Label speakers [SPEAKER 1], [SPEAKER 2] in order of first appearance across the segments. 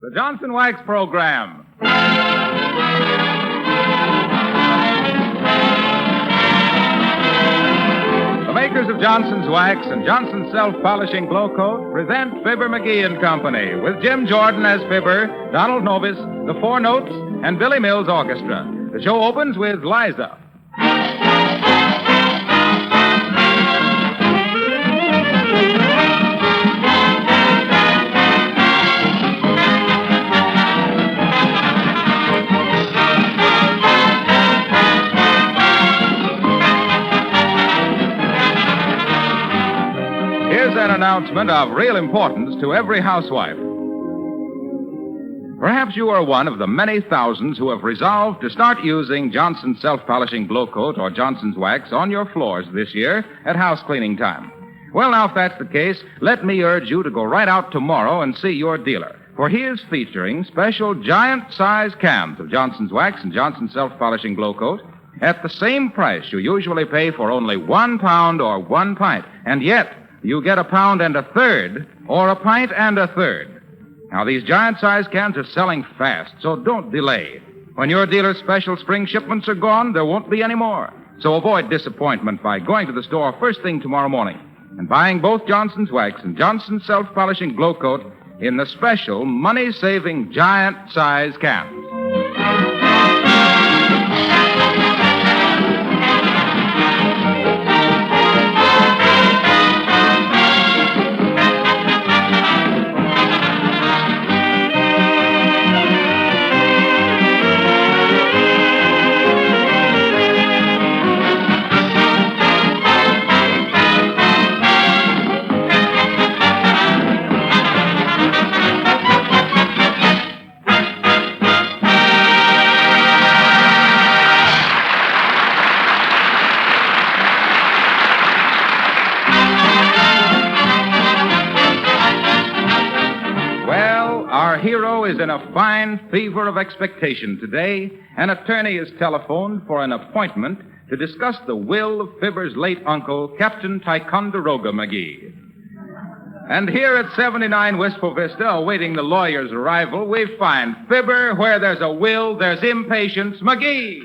[SPEAKER 1] The Johnson Wax Program. The makers of Johnson's Wax and Johnson's Self-Polishing Glow Coat present Fibber, McGee and Company with Jim Jordan as Fibber, Donald Novis, the Four Notes, and Billy Mills Orchestra. The show opens with Liza. Here's an announcement of real importance to every housewife. Perhaps you are one of the many thousands who have resolved to start using Johnson's Self-Polishing Glow Coat or Johnson's Wax on your floors this year at house cleaning time. Well, now, if that's the case, let me urge you to go right out tomorrow and see your dealer, for he is featuring special giant-size cans of Johnson's Wax and Johnson's Self-Polishing Glow Coat at the same price you usually pay for only 1 pound or 1 pint, and yet you get 1 pound and a third or 1 pint and a third. Now, these giant-sized cans are selling fast, so don't delay. When your dealer's special spring shipments are gone, there won't be any more. So avoid disappointment by going to the store first thing tomorrow morning and buying both Johnson's Wax and Johnson's Self-Polishing Glow Coat in the special money-saving giant-size cans. Our hero is in a fine fever of expectation today. An attorney is telephoned for an appointment to discuss the will of Fibber's late uncle, Captain Ticonderoga McGee. And here at 79 Wistful Vista, awaiting the lawyer's arrival, we find Fibber. Where there's a will, there's impatience. McGee!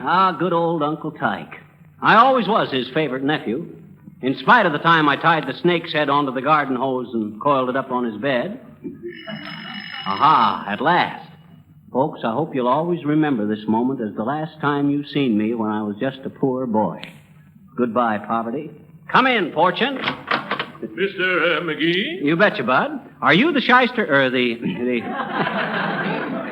[SPEAKER 2] Ah, good old Uncle Tyke. I always was his favorite nephew, in spite of the time I tied the snake's head onto the garden hose and coiled it up on his bed. Aha, at last. Folks, I hope you'll always remember this moment as the last time you seen me when I was just a poor boy. Goodbye, poverty. Come in, Fortune.
[SPEAKER 3] Mr. McGee?
[SPEAKER 2] You betcha, Bud. Are you the shyster, or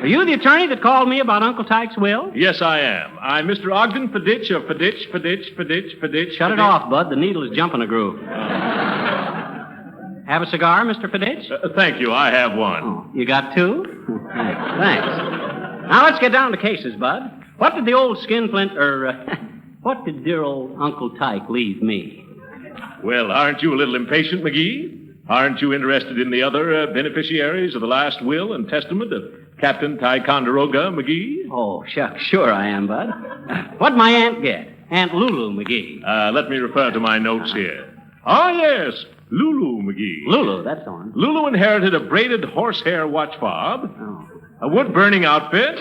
[SPEAKER 2] Are you the attorney that called me about Uncle Tyke's will?
[SPEAKER 3] Yes, I am. I'm Mr. Ogden Fiditch of Fiditch.
[SPEAKER 2] Shut it off, Bud. The needle is jumping a groove. Have a cigar, Mr. Fiditch?
[SPEAKER 3] Thank you. I have one.
[SPEAKER 2] Oh, you got two? Thanks. Now, let's get down to cases, Bud. What did the old skinflint, what did dear old Uncle Tyke leave me?
[SPEAKER 3] Well, aren't you a little impatient, McGee? Aren't you interested in the other beneficiaries of the last will and testament of Captain Ticonderoga McGee?
[SPEAKER 2] Oh, shucks, sure I am, Bud. What'd my aunt get? Aunt Lulu McGee.
[SPEAKER 3] Let me refer to my notes here. Ah, yes, Lulu McGee.
[SPEAKER 2] Lulu, that's the one.
[SPEAKER 3] Lulu inherited a braided horsehair watch fob, a wood-burning outfit,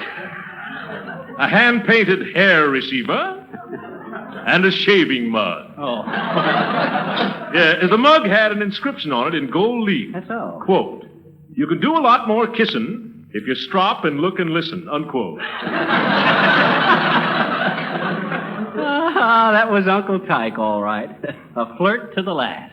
[SPEAKER 3] a hand-painted hair receiver, and a shaving mug.
[SPEAKER 2] Oh.
[SPEAKER 3] Yeah, the mug had an inscription on it in gold leaf.
[SPEAKER 2] That's all.
[SPEAKER 3] Quote, "You can do a lot more kissing if you strop and look and listen," unquote.
[SPEAKER 2] That was Uncle Tyke, all right. A flirt to the last.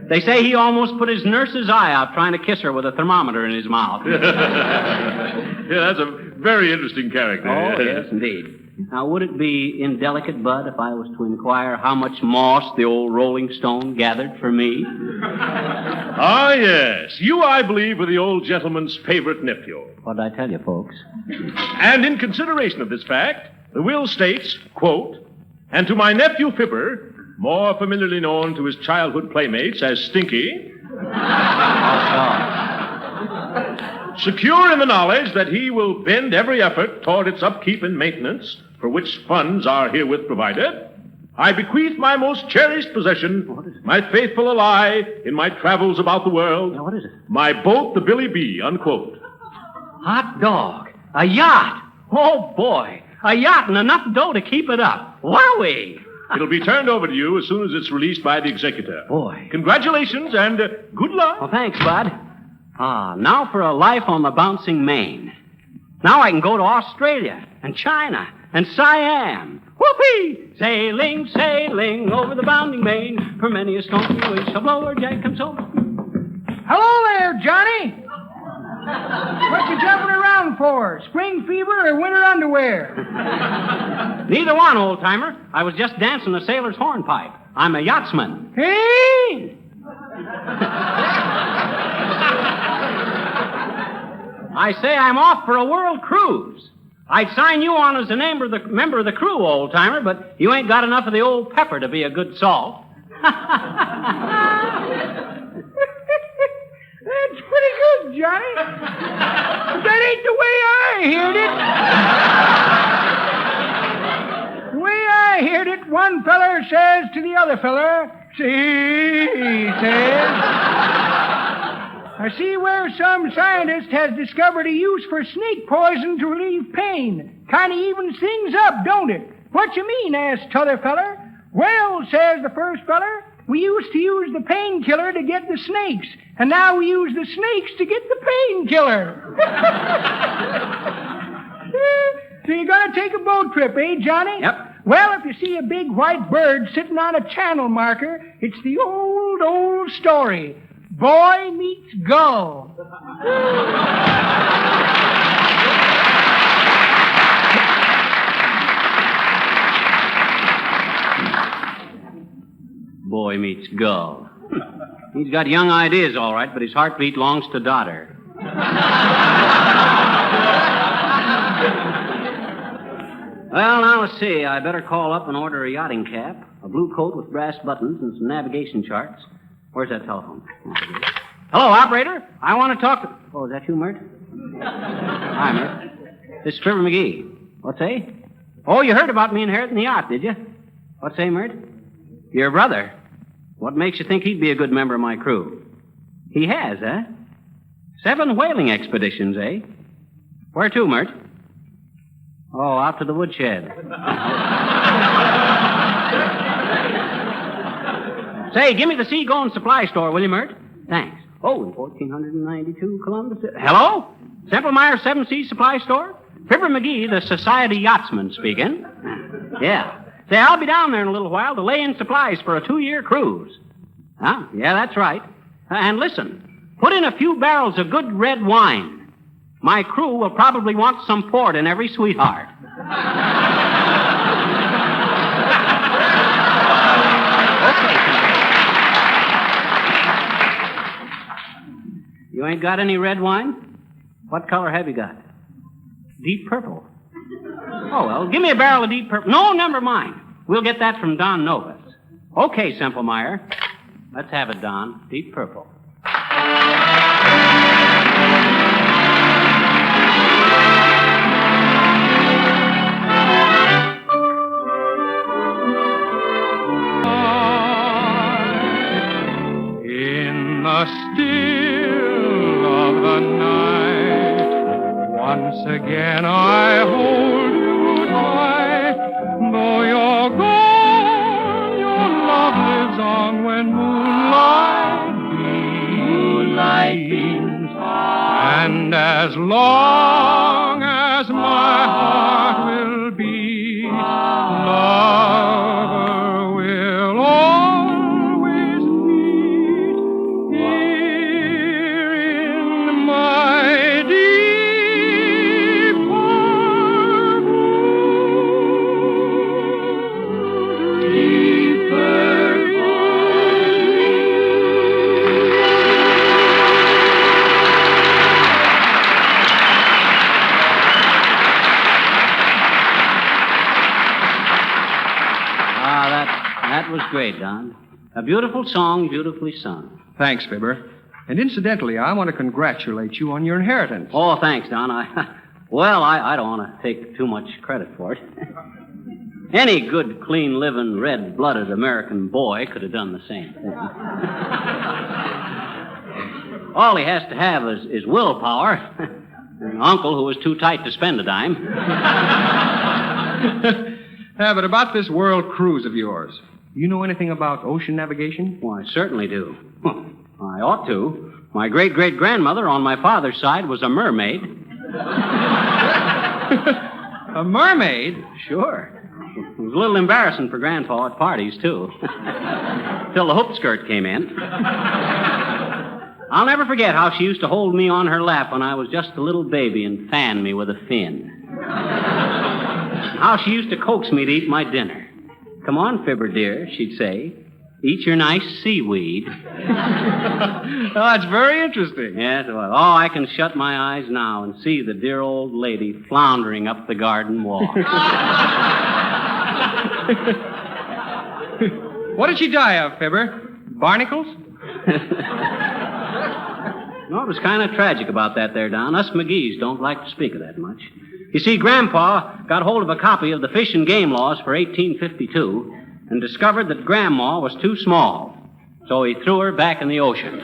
[SPEAKER 2] They say he almost put his nurse's eye out trying to kiss her with a thermometer in his mouth.
[SPEAKER 3] Yeah, that's a very interesting character.
[SPEAKER 2] Oh, yes, indeed. Now, would it be indelicate, Bud, if I was to inquire how much moss the old Rolling Stone gathered for me?
[SPEAKER 3] Ah, yes. You, I believe, were the old gentleman's favorite nephew.
[SPEAKER 2] What'd I tell you, folks?
[SPEAKER 3] And in consideration of this fact, the will states, quote, "And to my nephew Fibber, more familiarly known to his childhood playmates as Stinky, secure in the knowledge that he will bend every effort toward its upkeep and maintenance, for which funds are herewith provided, I bequeath my most cherished possession, my faithful ally in my travels about the world.
[SPEAKER 2] Now, what is it?
[SPEAKER 3] My boat, the Billy B., unquote.
[SPEAKER 2] Hot dog. A yacht. Oh, boy. A yacht and enough dough to keep it up. Wowee.
[SPEAKER 3] It'll be turned over to you as soon as it's released by the executor.
[SPEAKER 2] Boy.
[SPEAKER 3] Congratulations and good luck.
[SPEAKER 2] Well, thanks, Bud. Now for a life on the bouncing main. Now I can go to Australia and China and Siam. Whoopee! Sailing, sailing over the bounding main. For many a stormy wind shall blow where Jack comes home.
[SPEAKER 4] Hello there, Johnny. What you jumping around for? Spring fever or winter underwear?
[SPEAKER 2] Neither one, old-timer. I was just dancing a sailor's hornpipe. I'm a yachtsman.
[SPEAKER 4] Hey!
[SPEAKER 2] I say I'm off for a world cruise. I'd sign you on as a member of the crew, old-timer, but you ain't got enough of the old pepper to be a good salt.
[SPEAKER 4] That's pretty good, Johnny. But that ain't the way I heard it. The way I heard it, one feller says to the other feller, see, he says, I see where some scientist has discovered a use for snake poison to relieve pain. Kind of evens things up, don't it? What you mean, asked t'other feller. Well, says the first feller, we used to use the painkiller to get the snakes, and now we use the snakes to get the painkiller. So you're going to take a boat trip, eh, Johnny?
[SPEAKER 2] Yep.
[SPEAKER 4] Well, if you see a big white bird sitting on a channel marker, it's the old, old story. Boy meets gull.
[SPEAKER 2] Boy meets gull. He's got young ideas, all right, but his heartbeat belongs to daughter. Well, now, let's see. I better call up and order a yachting cap, a blue coat with brass buttons, and some navigation charts. Where's that telephone? Hello, operator. I want to talk to... Oh, is that you, Mert? Hi, Mert. This is Fibber McGee. What say? Oh, you heard about me inheriting the yacht, did you? What say, Mert? Your brother? What makes you think he'd be a good member of my crew? He has, eh? 7 whaling expeditions, eh? Where to, Mert? Oh, out to the woodshed. Say, give me the seagoing supply store, will you, Mert? Thanks. Oh, in 1492 Columbus. Hello? Semmelmeyer 7 Seas Supply Store? Fibber McGee, the Society Yachtsman, speaking. Yeah. Say, I'll be down there in a little while to lay in supplies for a 2-year cruise. Huh? Yeah, that's right. And listen, put in a few barrels of good red wine. My crew will probably want some port in every sweetheart. You ain't got any red wine? What color have you got? Deep purple. Oh, well, give me a barrel of deep purple. No, never mind. We'll get that from Don Novus. Okay, Semmelmeyer. Let's have it, Don. Deep purple.
[SPEAKER 5] In the still of the night, once again I hold you tight. Though you're gone, your love lives on when moonlight beams. And as long as my heart will beat, lover will always meet here in my deep purple, deep purple.
[SPEAKER 2] That was great, Don. A beautiful song, beautifully sung.
[SPEAKER 5] Thanks, Fibber. And incidentally, I want to congratulate you on your inheritance.
[SPEAKER 2] Oh, thanks, Don. I don't want to take too much credit for it. Any good, clean-living, red-blooded American boy could have done the same thing. All he has to have is willpower. An uncle who was too tight to spend a dime.
[SPEAKER 5] Yeah, but about this world cruise of yours, do you know anything about ocean navigation?
[SPEAKER 2] Well, I certainly do. I ought to. My great-great-grandmother on my father's side was a mermaid.
[SPEAKER 5] A mermaid?
[SPEAKER 2] Sure. It was a little embarrassing for Grandpa at parties, too. Till the hoop skirt came in. I'll never forget how she used to hold me on her lap when I was just a little baby and fan me with a fin. How she used to coax me to eat my dinner. Come on, Fibber, dear, she'd say. Eat your nice seaweed.
[SPEAKER 5] Oh, that's very interesting.
[SPEAKER 2] Yes, well, I can shut my eyes now and see the dear old lady floundering up the garden walk.
[SPEAKER 5] What did she die of, Fibber? Barnacles?
[SPEAKER 2] No, it was kind of tragic about that there, Don. Us McGees don't like to speak of that much. You see, Grandpa got hold of a copy of the Fish and Game Laws for 1852 and discovered that Grandma was too small, so he threw her back in the ocean.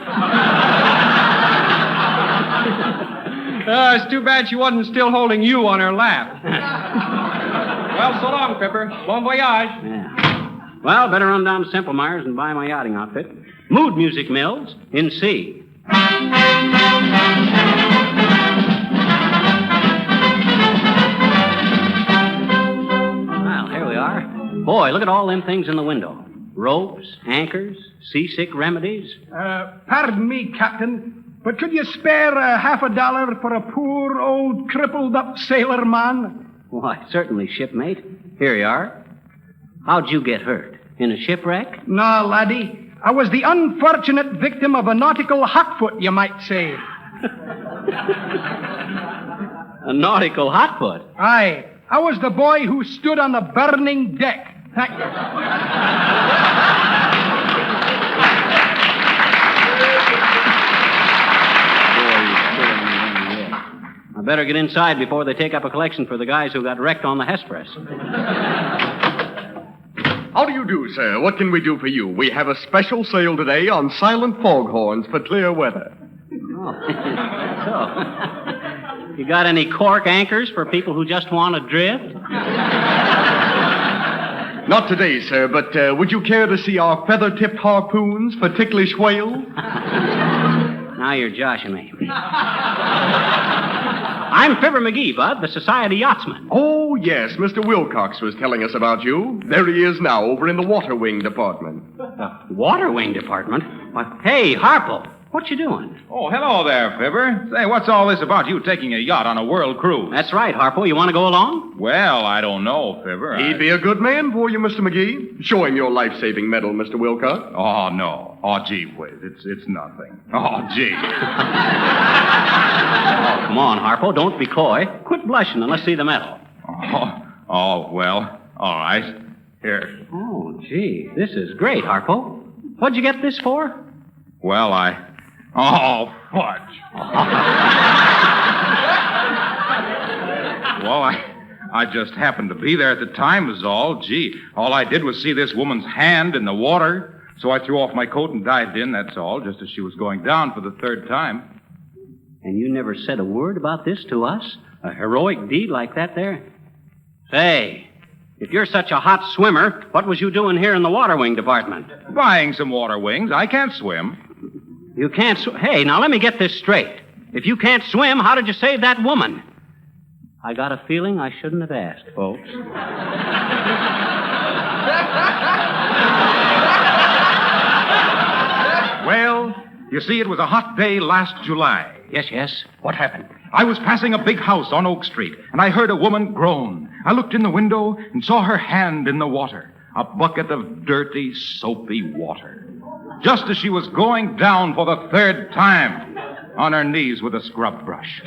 [SPEAKER 5] It's too bad she wasn't still holding you on her lap. Well, so long, Fibber. Bon voyage.
[SPEAKER 2] Yeah. Well, better run down to Simple Myers and buy my yachting outfit. Mood Music Mills in C. Well, here we are. Boy, look at all them things in the window. Ropes, anchors, seasick remedies.
[SPEAKER 4] Pardon me, Captain, but could you spare $50 for a poor, old, crippled-up sailor man?
[SPEAKER 2] Why, certainly, shipmate. Here you are. How'd you get hurt? In a shipwreck?
[SPEAKER 4] No, laddie. I was the unfortunate victim of a nautical hotfoot, you might say.
[SPEAKER 2] A nautical hotfoot?
[SPEAKER 4] Aye. I was the boy who stood on the burning deck. Thank you.
[SPEAKER 2] I better get inside before they take up a collection for the guys who got wrecked on the Hesperus.
[SPEAKER 6] How do you do, sir? What can we do for you? We have a special sale today on silent foghorns for clear weather.
[SPEAKER 2] Oh, so. You got any cork anchors for people who just want to drift?
[SPEAKER 6] Not today, sir, but would you care to see our feather-tipped harpoons for ticklish whales?
[SPEAKER 2] Now you're joshing me. I'm Fibber McGee, Bud, the Society Yachtsman.
[SPEAKER 6] Oh, yes, Mr. Wilcox was telling us about you. There he is now, over in the water wing department.
[SPEAKER 2] Water wing department? Why, hey, Harpo, what you doing?
[SPEAKER 1] Oh, hello there, Fibber. Say, what's all this about you taking a yacht on a world cruise?
[SPEAKER 2] That's right, Harpo. You want to go along?
[SPEAKER 1] Well, I don't know, Fibber.
[SPEAKER 6] He'd be a good man for you, Mr. McGee. Show him your life-saving medal, Mr. Wilcox.
[SPEAKER 1] Oh, no. Oh, gee whiz. It's nothing. Oh, gee.
[SPEAKER 2] Oh, come on, Harpo. Don't be coy. Quit blushing and let's see the medal.
[SPEAKER 1] Oh, well, all right. Here.
[SPEAKER 2] Oh, gee. This is great, Harpo. What'd you get this for?
[SPEAKER 1] Well, Oh, fudge. Well, I just happened to be there at the time is all. Gee, all I did was see this woman's hand in the water, so I threw off my coat and dived in, that's all, just as she was going down for the third time.
[SPEAKER 2] And you never said a word about this to us? A heroic deed like that there? Say, if you're such a hot swimmer, what was you doing here in the water wing department?
[SPEAKER 1] Buying some water wings. I can't swim.
[SPEAKER 2] You can't Hey, now let me get this straight. If you can't swim, how did you save that woman? I got a feeling I shouldn't have asked, folks.
[SPEAKER 1] Well, you see, it was a hot day last July.
[SPEAKER 2] Yes. What happened?
[SPEAKER 1] I was passing a big house on Oak Street, and I heard a woman groan. I looked in the window and saw her hand in the water, a bucket of dirty, soapy water. Just as she was going down for the third time, on her knees with a scrub brush.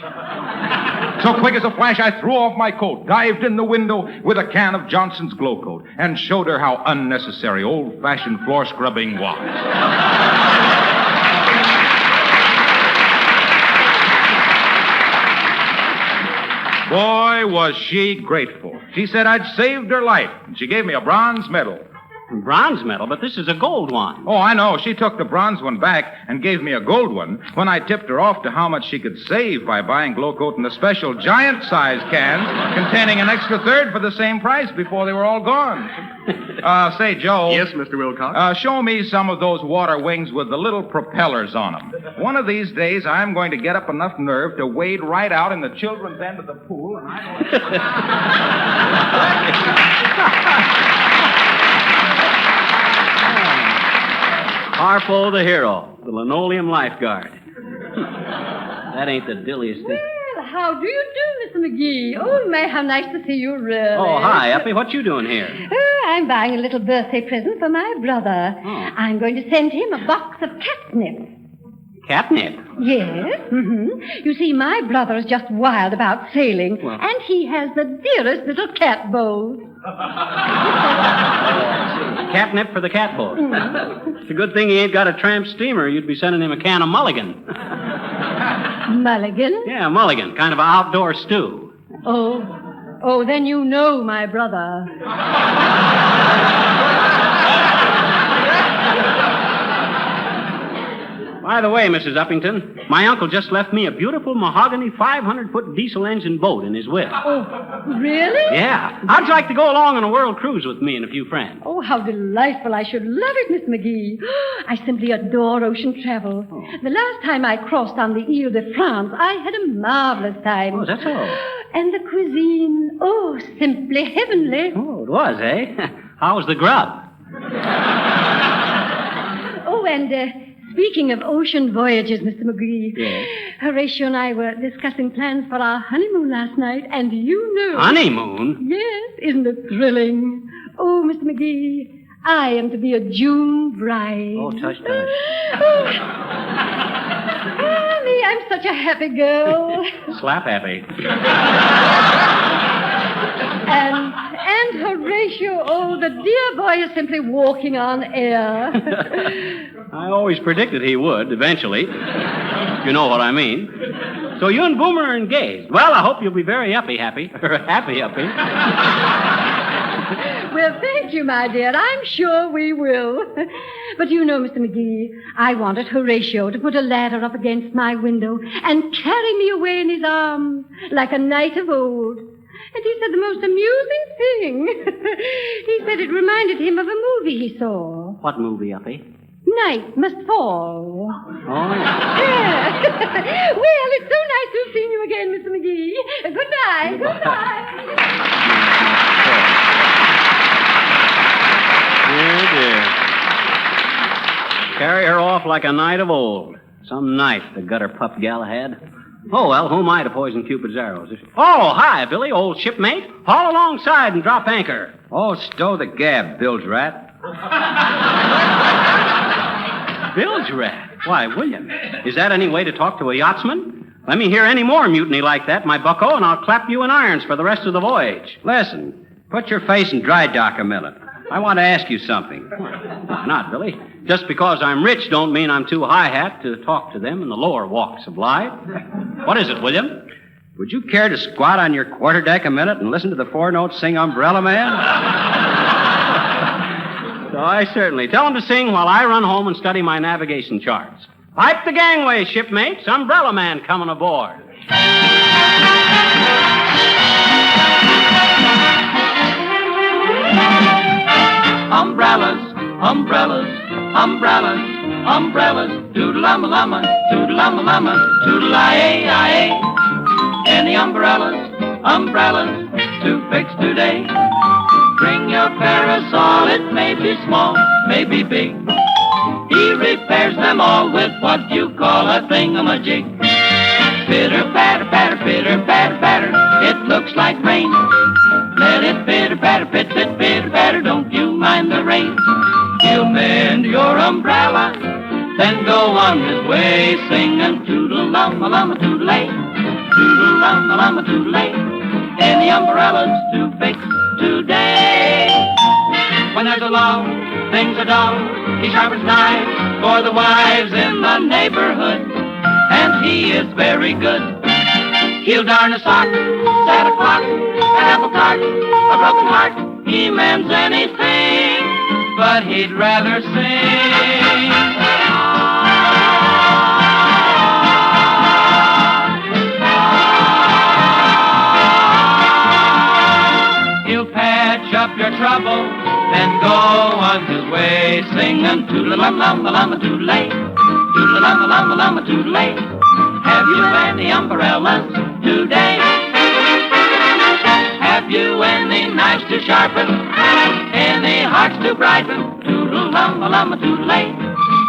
[SPEAKER 1] So quick as a flash, I threw off my coat, dived in the window with a can of Johnson's Glow Coat, and showed her how unnecessary old-fashioned floor scrubbing was. Boy, was she grateful. She said I'd saved her life, and she gave me a bronze medal.
[SPEAKER 2] Bronze medal, but this is a gold one.
[SPEAKER 1] Oh, I know. She took the bronze one back and gave me a gold one when I tipped her off to how much she could save by buying Glo-Coat in the special giant-size cans containing an extra third for the same price before they were all gone. Say, Joe.
[SPEAKER 6] Yes, Mr. Wilcox?
[SPEAKER 1] Show me some of those water wings with the little propellers on them. One of these days, I'm going to get up enough nerve to wade right out in the children's end of the pool, and I'm going
[SPEAKER 2] Harpo the hero, the linoleum lifeguard. That ain't the dilliest thing.
[SPEAKER 7] Well, how do you do, Mr. McGee? Oh, my, how nice to see you, really.
[SPEAKER 2] Oh, hi, Uppy. What you doing here?
[SPEAKER 7] Oh, I'm buying a little birthday present for my brother.
[SPEAKER 2] Oh.
[SPEAKER 7] I'm going to send him a box of catnip.
[SPEAKER 2] Catnip?
[SPEAKER 7] Yes. You see, my brother is just wild about sailing,
[SPEAKER 2] Well.
[SPEAKER 7] and he has the dearest little cat boat.
[SPEAKER 2] Catnip for the cat boat. It's a good thing he ain't got a tramp steamer. You'd be sending him a can of mulligan.
[SPEAKER 7] Mulligan?
[SPEAKER 2] Yeah, mulligan. Kind of an outdoor stew.
[SPEAKER 7] Oh, then you know my brother.
[SPEAKER 2] By the way, Mrs. Uppington, my uncle just left me a beautiful mahogany 500-foot diesel engine boat in his whip.
[SPEAKER 7] Oh, really?
[SPEAKER 2] Yeah. How'd you like to go along on a world cruise with me and a few friends?
[SPEAKER 7] Oh, how delightful. I should love it, Miss McGee. I simply adore ocean travel.
[SPEAKER 2] Oh.
[SPEAKER 7] The last time I crossed on the Ile de France, I had a marvelous time.
[SPEAKER 2] Oh, is that so?
[SPEAKER 7] And the cuisine, oh, simply heavenly.
[SPEAKER 2] Oh, it was, eh? How was the grub?
[SPEAKER 7] Oh, and speaking of ocean voyages, Mr. McGee,
[SPEAKER 2] Yes.
[SPEAKER 7] Horatio and I were discussing plans for our honeymoon last night, and you know...
[SPEAKER 2] Honeymoon?
[SPEAKER 7] Yes, isn't it thrilling? Oh, Mr. McGee, I am to be a June bride.
[SPEAKER 2] Oh, tush.
[SPEAKER 7] Oh, me, I'm such a happy girl.
[SPEAKER 2] Slap happy.
[SPEAKER 7] And Horatio, oh, the dear boy is simply walking on air.
[SPEAKER 2] I always predicted he would, eventually. You know what I mean. So you and Boomer are engaged. Well, I hope you'll be very happy.
[SPEAKER 7] Well, thank you, my dear. I'm sure we will. But you know, Mr. McGee, I wanted Horatio to put a ladder up against my window and carry me away in his arms like a knight of old. And he said the most amusing thing. He said it reminded him of a movie he saw.
[SPEAKER 2] What movie, Uppy?
[SPEAKER 7] Night Must Fall.
[SPEAKER 2] Oh,
[SPEAKER 7] Yeah. Well, it's so nice to have seen you again, Mr. McGee. Goodbye.
[SPEAKER 2] dear. Carry her off like a knight of old. Some knight, the gutter pup Galahad. Oh, well, who am I to poison Cupid's arrows? Oh, hi, Billy, old shipmate. Haul alongside and drop anchor.
[SPEAKER 5] Oh, stow the gab, bilge rat.
[SPEAKER 2] Bilge rat? Why, William, is that any way to talk to a yachtsman? Let me hear any more mutiny like that, my bucko, and I'll clap you in irons for the rest of the voyage.
[SPEAKER 5] Listen, put your face in dry dock a minute. I want to ask you something.
[SPEAKER 2] Why not, Billy? Just because I'm rich don't mean I'm too high-hat to talk to them in the lower walks of life. What is it, William?
[SPEAKER 5] Would you care to squat on your quarterdeck a minute and listen to the four notes sing Umbrella Man?
[SPEAKER 2] So I certainly. Tell them to sing while I run home and study my navigation charts. Pipe the gangway, shipmates. Umbrella Man coming aboard.
[SPEAKER 8] Umbrellas, umbrellas, umbrellas, umbrellas, doodle-umma-lumma, doodle-umma-lumma, doodle-I-A-I-A. Any umbrellas, umbrellas to fix today. Bring your parasol, it may be small, may be big. He repairs them all with what you call a thingamajig. Pitter-patter, patter, pitter-patter, patter, it looks like rain. Let it pitter-patter, pit-pit, pitter-patter, don't you mind the rain. He'll mend your umbrella, then go on his way, singing toodle-lumma-lumma, toodle-ay, toodle-lumma-lumma, toodle-ay. Any umbrellas to fix today. When there's a lull, things are dull, he sharpens knives for the wives in the neighborhood, and he is very good. He'll darn a sock, set a clock, an apple cart, a broken heart. He mends anything, but he'd rather sing. He'll patch up your trouble, then go on his way, singing toodle-lum-lum-lum-a toodle-lay, toodle-lum-lum-lum-a toodle-lay. Have you any umbrellas today? Have you any knives to sharpen? Any hearts to brighten? Toodle-lum-lum-a toodle-lay,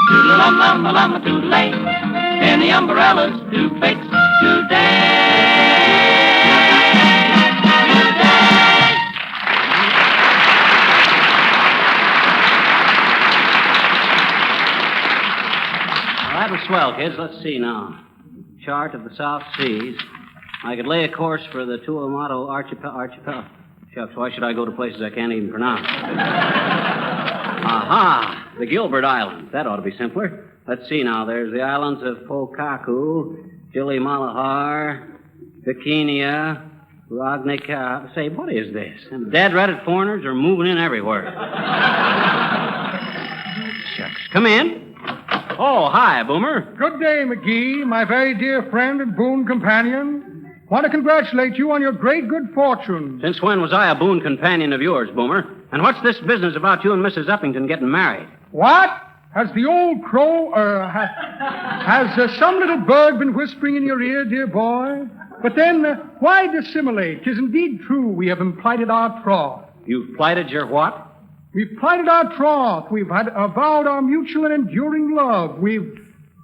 [SPEAKER 8] toodle-lum-lum-lum-a toodle-lay. Any umbrellas to fix today?
[SPEAKER 2] That was swell, kids. Let's see now. Chart of the South Seas. I could lay a course for the Tuamato archipelago. Shucks, why should I go to places I can't even pronounce? Aha! The Gilbert Islands. That ought to be simpler. Let's see now. There's the islands of Pokaku, Gili Malahar, Bikini, Rognica. Say, what is this? Them dead-ratted foreigners are moving in everywhere. Shucks. Come in. Oh, hi, Boomer.
[SPEAKER 4] Good day, McGee, my very dear friend and boon companion. Want to congratulate you on your great good fortune.
[SPEAKER 2] Since when was I a boon companion of yours, Boomer? And what's this business about you and Mrs. Uppington getting married?
[SPEAKER 4] What? Has the old crow, has some little bird been whispering in your ear, dear boy? But then, why dissimulate? 'Tis indeed true we have plighted our troth.
[SPEAKER 2] You've plighted your what?
[SPEAKER 4] We've plighted our troth. We've avowed our mutual and enduring love.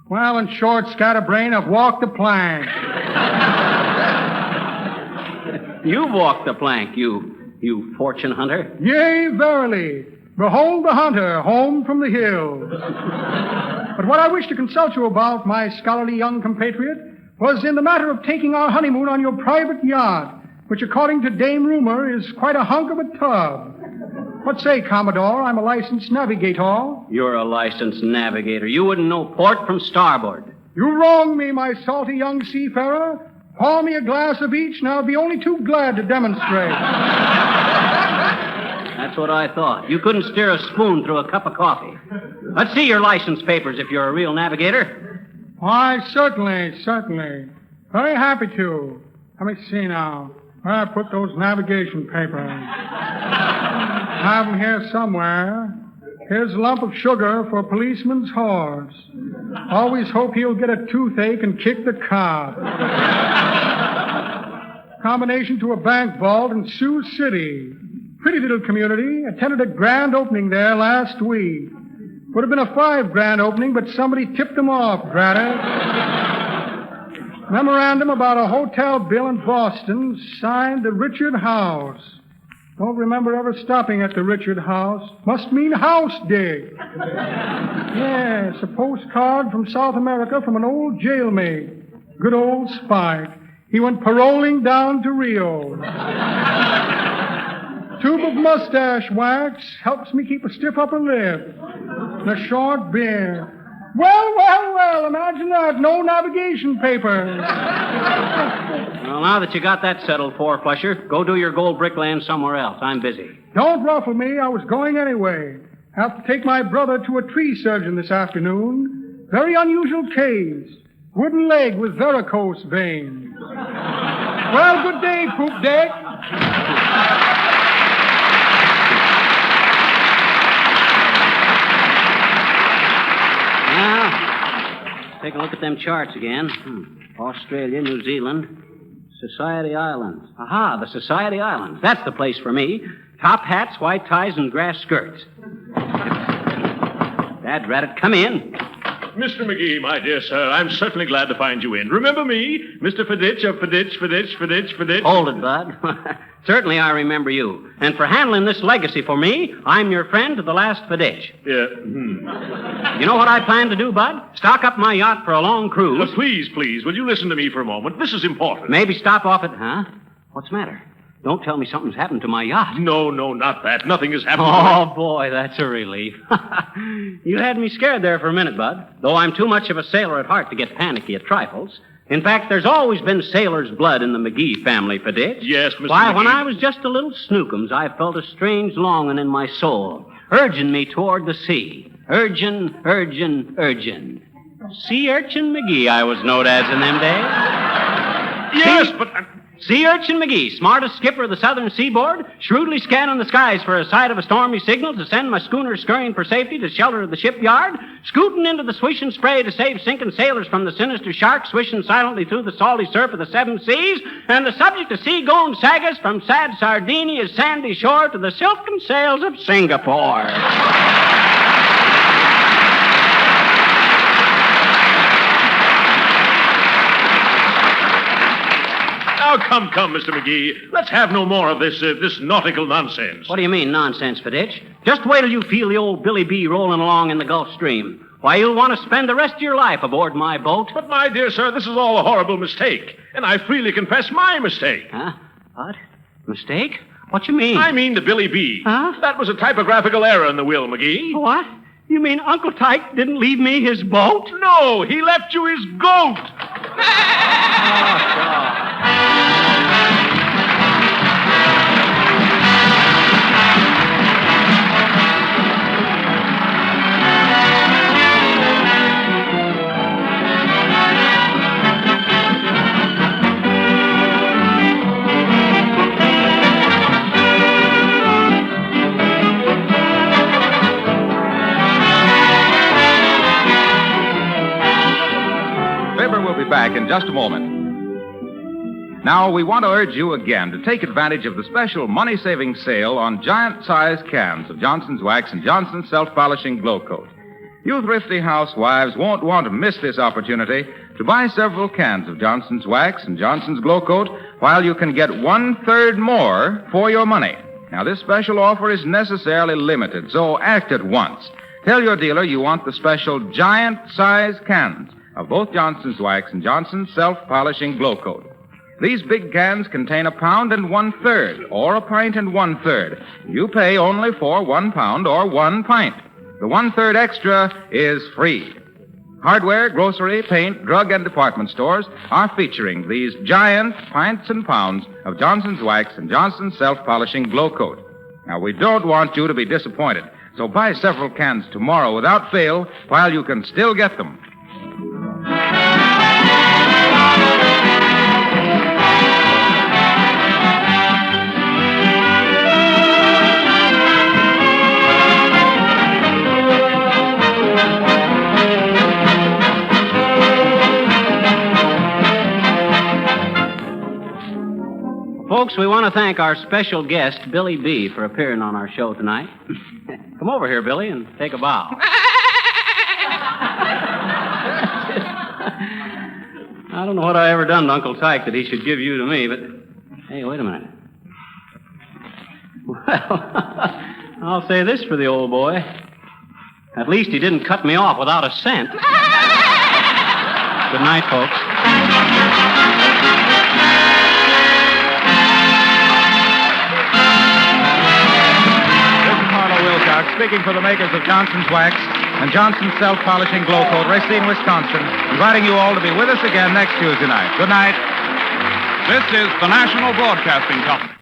[SPEAKER 4] Well, in short, scatterbrain, I've walked the plank.
[SPEAKER 2] You've walked the plank, you fortune hunter.
[SPEAKER 4] Yea, verily. Behold the hunter, home from the hills. But what I wish to consult you about, my scholarly young compatriot, was in the matter of taking our honeymoon on your private yacht, which, according to Dame Rumor, is quite a hunk of a tub. What say, Commodore? I'm a licensed navigator.
[SPEAKER 2] You're a licensed navigator. You wouldn't know port from starboard.
[SPEAKER 4] You wrong me, my salty young seafarer. Pour me a glass of each, and I'll be only too glad to demonstrate.
[SPEAKER 2] That's what I thought. You couldn't steer a spoon through a cup of coffee. Let's see your license papers if you're a real navigator.
[SPEAKER 4] Why, certainly. Very happy to. Let me see now. Where I put those navigation papers? I have them here somewhere. Here's a lump of sugar for a policeman's horse. Always hope he'll get a toothache and kick the cop. Combination to a bank vault in Sioux City. Pretty little community. Attended a grand opening there last week. Would have been a $5 grand opening, but somebody tipped them off, drat it. Memorandum about a hotel bill in Boston, signed the Richard House. Don't remember ever stopping at the Richard House. Must mean house dig. Yes, a postcard from South America from an old jailmate. Good old Spike. He went paroling down to Rio. Tube of mustache wax helps me keep a stiff upper lip. And a short beard. Well, imagine that. No navigation papers.
[SPEAKER 2] Well, now that you got that settled, four-flusher, go do your gold bricklaying somewhere else. I'm busy.
[SPEAKER 4] Don't ruffle me. I was going anyway. Have to take my brother to a tree surgeon this afternoon. Very unusual case. Wooden leg with varicose veins. Well, good day, Poop Deck.
[SPEAKER 2] Now, take a look at them charts again. Australia, New Zealand, Society Islands. Aha, the Society Islands. That's the place for me. Top hats, white ties, and grass skirts. Dad, rat it, come in.
[SPEAKER 3] Mr. McGee, my dear sir, I'm certainly glad to find you in. Remember me? Mr. Fiditch of Fiditch.
[SPEAKER 2] Hold it, Bud. Certainly I remember you. And for handling this legacy for me, I'm your friend to the last Fiditch.
[SPEAKER 3] Yeah.
[SPEAKER 2] You know what I plan to do, Bud? Stock up my yacht for a long cruise.
[SPEAKER 3] Please, will you listen to me for a moment? This is important.
[SPEAKER 2] Maybe stop off at... Huh? What's the matter? Don't tell me something's happened to my yacht.
[SPEAKER 3] No, not that. Nothing has happened.
[SPEAKER 2] Oh, boy, that's a relief. You had me scared there for a minute, Bud. Though I'm too much of a sailor at heart to get panicky at trifles. In fact, there's always been sailor's blood in the McGee family, Fiditch.
[SPEAKER 3] Yes, Mr.
[SPEAKER 2] Why,
[SPEAKER 3] McGee.
[SPEAKER 2] when I was just a little snookums, I felt a strange longing in my soul, urging me toward the sea. Urging. Sea urchin McGee, I was known as in them days.
[SPEAKER 3] Yes, but...
[SPEAKER 2] Sea urchin McGee, smartest skipper of the southern seaboard, shrewdly scanning the skies for a sight of a stormy signal to send my schooner scurrying for safety to shelter of the shipyard, scooting into the swishing spray to save sinking sailors from the sinister sharks swishing silently through the salty surf of the seven seas, and the subject of sea-going sagas from sad Sardinia's sandy shore to the silken sails of Singapore.
[SPEAKER 3] Now, come, Mr. McGee. Let's have no more of this nautical nonsense.
[SPEAKER 2] What do you mean, nonsense, Fiditch? Just wait till you feel the old Billy B rolling along in the Gulf Stream. Why, you'll want to spend the rest of your life aboard my boat.
[SPEAKER 3] But, my dear sir, this is all a horrible mistake, and I freely confess my mistake.
[SPEAKER 2] Huh? What? Mistake? What you mean?
[SPEAKER 3] I mean the Billy B.
[SPEAKER 2] Huh?
[SPEAKER 3] That was a typographical error in the will, McGee.
[SPEAKER 2] What? You mean Uncle Tyke didn't leave me his boat?
[SPEAKER 3] No, he left you his goat.
[SPEAKER 1] Fibber will be back in just a moment. Now, we want to urge you again to take advantage of the special money-saving sale on giant-sized cans of Johnson's Wax and Johnson's Self-Polishing Glow Coat. You thrifty housewives won't want to miss this opportunity to buy several cans of Johnson's Wax and Johnson's Glow Coat while you can get 1/3 more for your money. Now, this special offer is necessarily limited, so act at once. Tell your dealer you want the special giant-sized cans of both Johnson's Wax and Johnson's Self-Polishing Glow Coat. These big cans contain 1 1/3 pounds, or 1 1/3 pints. You pay only for 1 pound or 1 pint. The 1/3 extra is free. Hardware, grocery, paint, drug, and department stores are featuring these giant pints and pounds of Johnson's Wax and Johnson's Self-Polishing Glow Coat. Now, we don't want you to be disappointed, so buy several cans tomorrow without fail while you can still get them.
[SPEAKER 2] Folks, we want to thank our special guest, Billy B., for appearing on our show tonight. Come over here, Billy, and take a bow. I don't know what I ever done to Uncle Tyke that he should give you to me, but... Hey, wait a minute. Well, I'll say this for the old boy. At least he didn't cut me off without a cent. Good night, folks.
[SPEAKER 1] Speaking for the makers of Johnson's Wax and Johnson's Self-Polishing Glow Coat, Racine, Wisconsin, inviting you all to be with us again next Tuesday night. Good night.
[SPEAKER 5] This is the National Broadcasting Company.